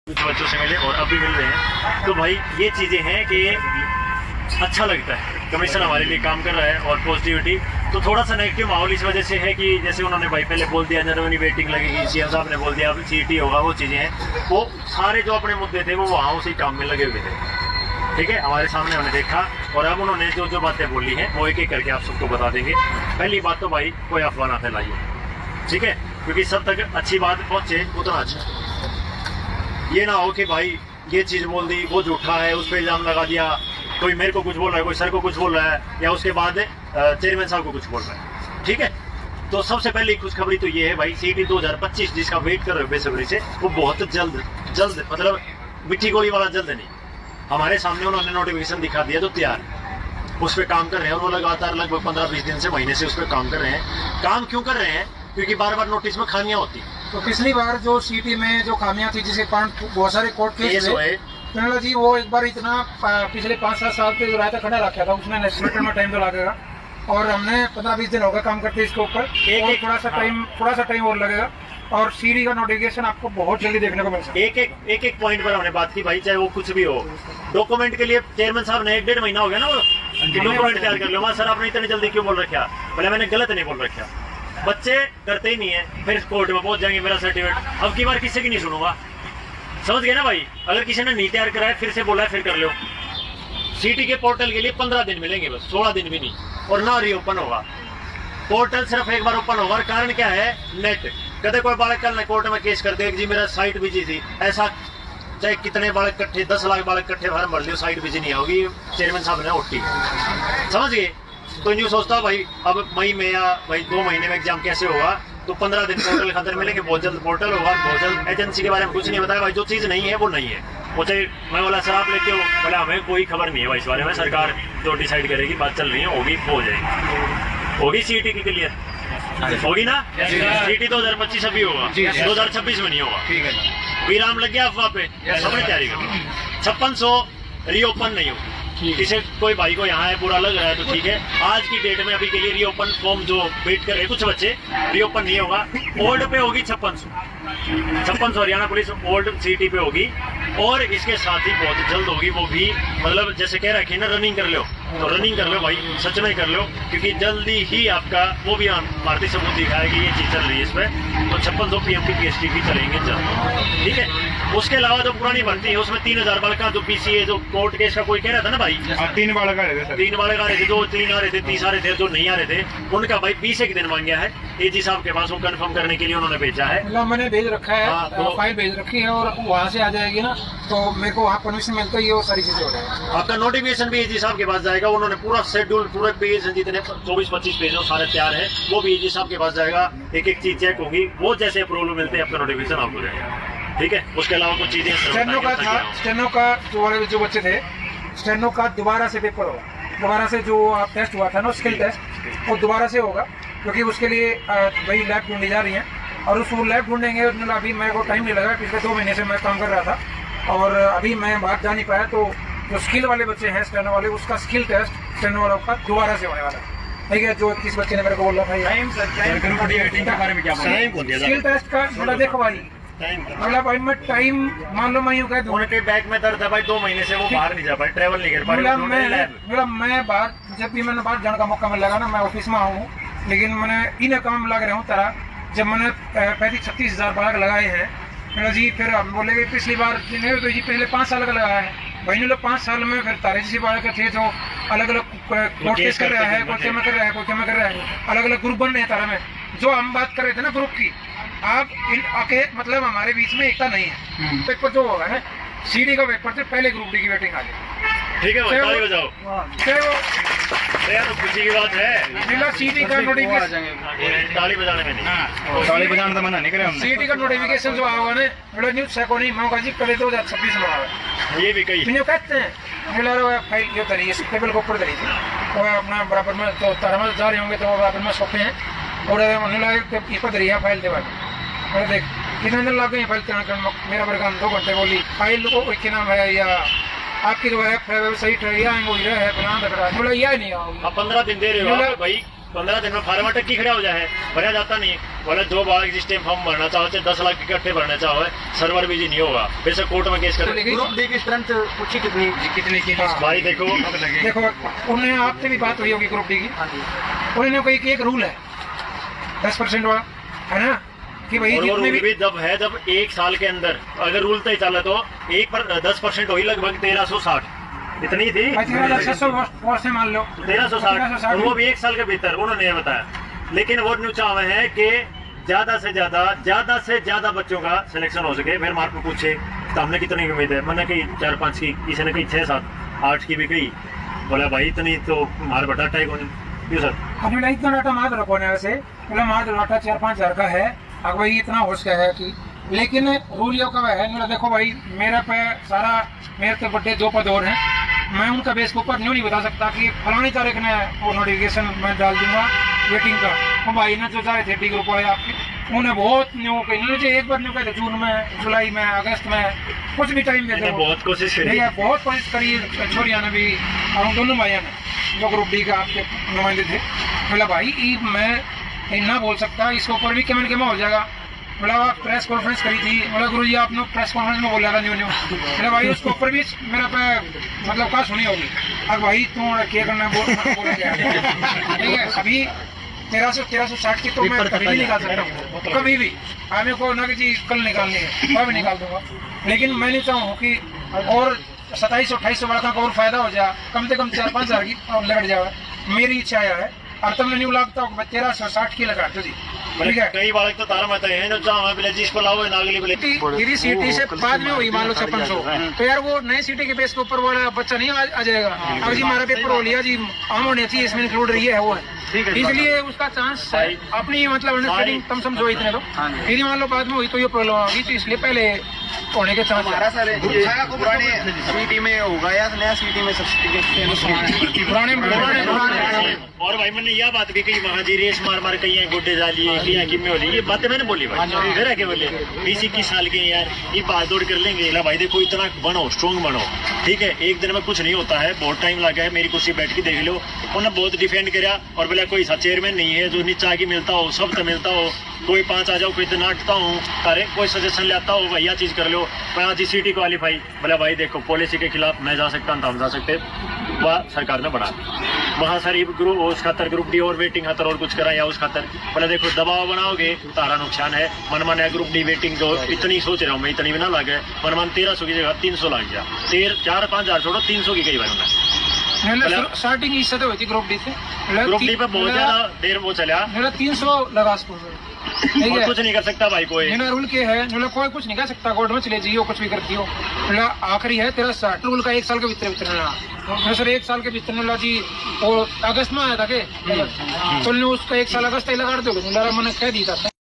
कुछ बच्चों से मिले और अब भी मिल रहे हैं। तो भाई ये चीज़ें हैं कि अच्छा लगता है, कमीशन हमारे लिए काम कर रहा है और पॉजिटिविटी। तो थोड़ा सा नेगेटिव माहौल इस वजह से है कि जैसे उन्होंने भाई पहले बोल दिया जनरली वेटिंग लगेगी, सीएम साहब ने बोल दिया अब सीटी होगा, वो चीज़ें हैं। वो सारे जो अपने मुद्दे थे वो वहाँ उसी काम में लगे हुए थे, ठीक है, हमारे सामने हमने देखा। और अब उन्होंने जो जो बातें बोली हैं वो एक एक करके आप सबको बता देंगे। पहली बात तो भाई कोई अफवाह ना फैलाइए, ठीक है, क्योंकि सब तक अच्छी बात पहुँचे उतना अच्छा। ये ना हो कि भाई ये चीज़ बोल दी, वो झूठा है, उस पर इल्ज़ाम लगा दिया, कोई मेरे को कुछ बोल रहा है, कोई सर को कुछ बोल रहा है, या उसके बाद चेयरमैन साहब को कुछ बोल रहा है, ठीक है। तो सबसे पहली खुशखबरी तो ये है भाई, सीटी 2025 जिसका वेट कर रहे हो बेसब्री से, वो बहुत जल्द मतलब मिट्टी गोली वाला जल्द नहीं, हमारे सामने उन्होंने नोटिफिकेशन दिखा दिया, तो तैयार उस पर काम कर रहे हैं। और वो लगातार लगभग 15-20 दिन से, महीने से उस पर काम कर रहे हैं। काम क्यों कर रहे हैं? क्योंकि बार बार नोटिस में खामियां होती। तो पिछली बार जो सीटी में जो खामियां थी, जिसके कारण बहुत सारे कोर्ट केस हुए, तो जी वो एक बार इतना पिछले 5-7 साल पे जो रायता खड़ा रखा था, उसने नेशनल में टाइम तो लगेगा, और हमने 15-20 दिन होगा काम करते इसके ऊपर, थोड़ा सा टाइम और लगेगा, और सीडी का नोटिफिकेशन आपको बहुत जल्दी देखने को मिल सकता है। एक पॉइंट पर हमने बात की भाई, चाहे वो कुछ भी हो, डॉक्यूमेंट के लिए चेयरमैन साहब ने 1-1.5 महीना हो गया ना वो डॉक्यूमेंट तैयार कर लो। सर आपने इतनी जल्दी क्यों बोल रखा? बोले मैंने गलत नहीं बोल रखा, बच्चे करते ही नहीं है, फिर कोर्ट में पहुंच जाएंगे मेरा सर्टिफिकेट। अब की बार किसी की नहीं सुनूंगा, समझ गए ना भाई। अगर किसी ने नहीं तैयार कराया, फिर से बोला है, फिर कर लो। सीटी के पोर्टल के लिए 15 दिन मिलेंगे बस, 16 दिन भी नहीं, और ना रीओपन होगा पोर्टल, सिर्फ एक बार ओपन होगा। कारण क्या है? नेट। कदे कोई बालक कल कोर्ट में केस कर दे जी मेरा साइट बिजी थी, ऐसा चाहे कितने बालक इकट्ठे 10 लाख बालक इकट्ठे फार्म भर लियो, साइट बिजी नहीं होगी, चेयरमैन साहब ने ओटी, समझ गए। तो न्यू सोचता भाई अब मई में या भाई 2 महीने में एग्जाम कैसे होगा, तो 15 दिन पोर्टल खातर मिलेंगे, बहुत जल्द पोर्टल होगा, बहुत जल्द। एजेंसी के बारे में कुछ नहीं बताया भाई, जो चीज़ नहीं है वो नहीं है। वो चाहे मैं बोला सर आप लेते हो, बोला हमें कोई खबर नहीं है भाई इस बारे में, सरकार जो डिसाइड करेगी, बात चल रही है, होगी हो जाएगी, होगी सीटी के लिए होगी ना। सीटी 2025 अभी होगा, 2026 में नहीं होगा, ठीक है। विराम लग गया अफवाह पे, सबने तैयारी करो। 5600 रीओपन नहीं होगी, किसी कोई भाई को यहाँ है बुरा लग रहा है तो ठीक है। आज की डेट में अभी के लिए रीओपन फॉर्म जो वेट कर रहे कुछ बच्चे, रीओपन नहीं होगा। ओल्ड पे होगी 5600 हरियाणा पुलिस ओल्ड सीटी पे होगी, और इसके साथ ही बहुत जल्द होगी वो भी, मतलब जैसे कह रखे ना रनिंग कर लो, तो रनिंग कर लो भाई, सच में कर लो, क्योंकि जल्दी ही आपका वो भी भारतीय सबूत दिखाएगी ये चीज़ चल रही है इस पर। तो 5600 PMT PST भी चलेंगे जल्द, ठीक है। उसके अलावा जो पुरानी भर्ती है उसमें 3000 बालक का जो PCA जो कोर्ट केस का कोई कह रहा था ना भाई, 3 बालक आ रहे थे, 3 बालक आ रहे थे, जो 3 आ रहे थे, 30 आ रहे थे, जो नहीं आ रहे थे, उनका भाई 20 एक दिन मांग गया है AG साहब के पास, वो कंफर्म करने के लिए उन्होंने भेजा है। मतलब मैंने भेज रखा है, तो फाइल भेज रखी है, और वहाँ से आ जाएगी ना, तो मेरे को वहाँ परमिशन मिलता ही है, वो सारी चीजें हो जाएगी। आपका नोटिफिकेशन भी AG साहब के पास जाएगा, उन्होंने पूरा शेड्यूल, पूरे पेज जितने 24-25 पेज हो सारे तैयार है, वो भी AG साहब के पास जाएगा, एक एक चीज चेक होगी, वो जैसे अप्रूवल मिलते हैं आपका नोटिफिकेशन आपको जाएगा, ठीक है। उसके अलावा कुछ चीजें स्टेनो का था, स्टेनो का जो बच्चे थे, स्टेनो का दोबारा से पेपर होगा, दोबारा से जो टेस्ट हुआ था ना स्किल टेस्ट, वो दोबारा से होगा, क्योंकि उसके लिए वही लैब ढूंढी जा रही है, और उस लैब ढूंढेंगे। अभी मेरे को टाइम नहीं लगा, पिछले 2 महीने से मैं काम कर रहा था, और अभी मैं बाहर जा नहीं पाया। तो जो स्किल वाले बच्चे हैं स्टेनो वाले, उसका स्किल टेस्ट स्टेनो वालों का दोबारा से होने वाला है, ठीक है। जो किस बच्चे ने मेरे को बोला था के बारे में क्या स्किल टेस्ट का, मतलब देखो भाई, मतलब भाई मैं टाइम मान लो मैं यूँ कह दूँ, उनके बैग में दर्द है भाई, 2 महीने से वो बाहर नहीं जा पाए, ट्रैवल नहीं कर पाए। मतलब मैं बाहर, जब भी मैंने बाहर जाने का मौका मिलेगा ना, मैं ऑफिस में आऊँ, लेकिन मैंने इन काम लग रहा हूँ तरह, जब मैंने 35-36 हज़ार बालक लगाए हैं, मतलब जी फिर हम बोले कि पिछली बार तो जी पहले 5 साल का लगाया है भाई, लोग 5 साल में फिर तारे जैसे बालक थे, जो अलग अलग कोर्ट केस कर रहा है, कोर्ट में कर रहा है, कोर्ट में कर रहा है, अलग अलग ग्रुप बन रहे हैं तारा में। जो हम बात कर रहे थे ना ग्रुप की, आप इन आके मतलब हमारे बीच में एकता नहीं है। पेपर जो होगा है सीडी का पेपर से पहले ग्रुप डी की वेटिंग आ जाए, ठीक है भाई, ताली बजाओ, यार तो खुशी की बात है। सीडी का नोटिफिकेशन, ताली बजाने में नहीं, ताली बजाने तो मना नहीं करे हमने। सीडी का नोटिफिकेशन जो आएगा ना, बड़ा न्यूज सेको नहीं मांगा जी, पहले 2026 में आएगा, ये भी कही कहते हैं। फाइल जो करी टेबल के ऊपर करी थी, वो अपना बराबर में तो तारा में जा रहे होंगे, तो बराबर में सोफे हैं, और इस दरिया फाइल दे बात देख कितने दिन लग गए फाइल तैयार, मेरा बरगान 2 घंटे बोली फाइल को क्या नाम है, या आपकी जो है सही है, बोला यह नहीं आओगी। 15 दिन दे रहे हो भाई, 15 दिन में फार्म अटक खड़ा हो जाए, भरा जाता नहीं। बोले 2 बार सिस्टम फॉर्म भरना चाहो, 10 लाख इकट्ठे भरना चाहो, सर्वर बिजी नहीं होगा, फिर से कोर्ट में केस करें। ग्रुप डी की स्ट्रेंथ पूछी कितनी की भाई देखो देखो उन्हें आपसे भी बात हुई होगी ग्रुप डी की, उन्होंने कोई एक रूल है 10% वाला, है ना, कि भाई और वो जितने रूल भी जब 1 साल के अंदर अगर रूल तय चला तो 10% हुई लगभग 1360 इतनी थी, 13,600 से मान लो 1360, और वो भी 1 साल के भीतर उन्होंने ये बताया। लेकिन वो न्यू चाह है कि ज्यादा से ज्यादा बच्चों का सिलेक्शन हो सके। फिर मार्क पूछे तो हमने कितनी की उम्मीद है, मैंने कही 4-5 की, किसी ने कही 6-7-8 की भी कही। बोला भाई इतनी तो मार बटा टाइप होनी क्यों सर। अभी इतना डाटा मार रखो ना, वैसे बोला मार डाटा 4-5 हज़ार का है, अब भाई इतना हो सका है कि, लेकिन रूल ये कब है ना, देखो भाई मेरे पे सारा मेरे तो बड़े 2 पद और हैं, मैं उनका बेस के ऊपर न्यू नहीं बता सकता कि फलानी तारीख ने वो नोटिफिकेशन मैं डाल दूंगा वेटिंग का। वो भाई ने जो चाहे थे टी ग्रुप वाले आपके, उन्हें बहुत न्यू कही, एक बार न्यू कहते जून में, जुलाई में, अगस्त में, कुछ भी टाइम देते बहुत कोशिश करी, बहुत कोशिश करी छोरिया ने भी और उन दोनों भाइयों ने जो ग्रुप डी का आपके नुमाइंदे थे। बोला भाई मैं इतना बोल सकता, इसके ऊपर भी केमन केमा हो जाएगा। बोला प्रेस कॉन्फ्रेंस करी थी, बोला गुरु जी आपने प्रेस कॉन्फ्रेंस में बोला था न्यू बोला भाई उसके ऊपर भी मेरा पे मतलब क्या सुनी होगी। अब भाई तू क्या करना बोला गया, ठीक है। अभी 1360 की तो मैं कभी भी निकाल सकता हूँ, कभी भी। हमें को ना कि जी कल निकालनी है, मैं भी निकाल दूंगा, लेकिन मैं नहीं चाहूँ कि और 2700-2800 वाला का और फायदा हो जाए, कम से कम 4-5 हज़ार की और लगट जाए, मेरी इच्छा है। और तुमने न्यू लागता हूँ 1360 की लगा दो जी, ठीक है। कई बार तो तारा मत है जो चाह पहले जिसको लाओ नागली पहले यदि सीटी से बाद में हुई मान लो 5600, तो यार वो नई सीटी के बेस के ऊपर वाला बच्चा नहीं आ जाएगा। अब जी हमारा पेपर हो लिया जी, आम होनी चाहिए, इसमें इंक्लूड रही है वो है, इसलिए उसका चांस अपनी मतलब अंडरस्टैंडिंग तुम समझो इतने तो, यदि मान लो बाद में हुई तो ये प्रॉब्लम होगी, तो इसलिए पहले होने के चांस पुराने सीटी में होगा या नया सीटी में पुराने। और भाई मैंने यह बात भी कही, वहाँ जी रेस मार कही है, गुड्डे डाली है, कहीं कि में हो रही, ये बातें मैंने बोली भाई, फिर आके बोले 20-21 साल के यार ये बात दौड़ कर लेंगे। भाई देखो इतना बनो, स्ट्रॉन्ग बनो, ठीक है, एक दिन में कुछ नहीं होता है, बहुत टाइम लगा है। मेरी कुर्सी बैठ के देख लो, उन्होंने बहुत डिफेंड करा और बोला कोई सा चेयरमैन नहीं है जो नीचा आगे मिलता हो, सब तो मिलता हो, कोई 5 आ जाओ, कोई दिन आटता हूँ, अरे कोई सजेशन लेता हो, भैया चीज कर लो। मैं जी सिटी क्वालिफाई, बोला भाई देखो पॉलिसी के खिलाफ मैं जा सकता हूँ, हम जा सकते, वह सरकार ने बढ़ा वहाँ सारी ग्रुप उस खातर ग्रुप डी और वेटिंग खातर और कुछ कराया उस खातर। बोला देखो दबाव बनाओगे तारा नुकसान है, मन ग्रुप डी वेटिंग जो इतनी सोच रहा हूँ मैं, इतनी भी ना लगे, मन 1300 की जगह 300 लग गया, 4-5 हज़ार छोड़ो 300 की कई बार उन्हें स्टार्टिंग ही सदे हुई थी ग्रुप डी से, ग्रुप डी पे बहुत ज्यादा देर वो चला, 300 लगा और कुछ नहीं कर सकता भाई कोई। रूल के है कोई कुछ नहीं कर सकता, कोर्ट में चले जाइए कुछ भी करती हो, आखिरी है 1360 रूल का 1 साल के भीतर सर 1 साल के भीतर जी। और अगस्त में आया था के तो उसका 1 साल अगस्त ही लगा दोगे, मैंने कह दी था